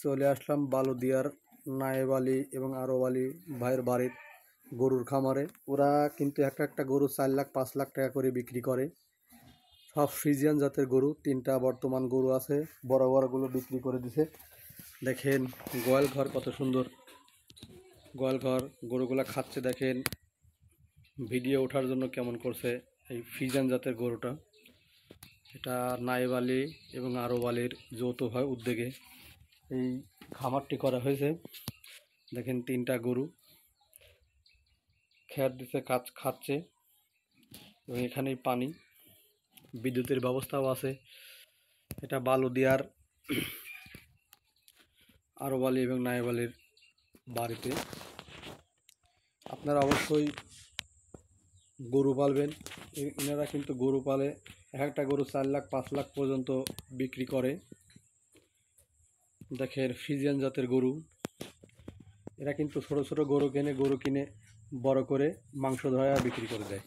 চলে আসলাম বালুদিয়ার নায়েব আলী এবং আরব আলী ভাইয়ের বাড়ির গরুর খামারে। ওরা কিন্তু একটা একটা গরু 4 লাখ 5 লাখ টাকা করে বিক্রি করে। সব ফ্রিজিয়ান জাতের গরু, 3টা বর্তমান গরু আছে, বড় বড়গুলো বিক্রি করে দিছে। দেখেন গোয়াল ঘর কত সুন্দর, গোয়াল ঘর, গরুগুলা খাচ্ছে দেখেন। ভিডিও ওঠার জন্য কেমন করছে এই ফ্রিজিয়ান জাতের গরুটা। এটা নায়েব আলী এবং আরব আলীর যৌথ উদ্যোগে এই খামারটি করা হয়েছে। দেখেন 3টা গরু খেয়ার দিতে খাচ্ছে এবং এখানেই পানি, বিদ্যুতের ব্যবস্থাও আছে। এটা বালুদিয়ার আরব আলী এবং নায়েব আলীর বাড়িতে। আপনারা অবশ্যই গরু পালবেন। এনারা কিন্তু গরু পালে, একটা গরু 4 লাখ 5 লাখ পর্যন্ত বিক্রি করে। দেখেন ফ্রিজিয়ান জাতের গরু। এরা কিন্তু ছোট ছোট গরু কিনে বড় করে মাংস ধরা বিক্রি করে দেয়।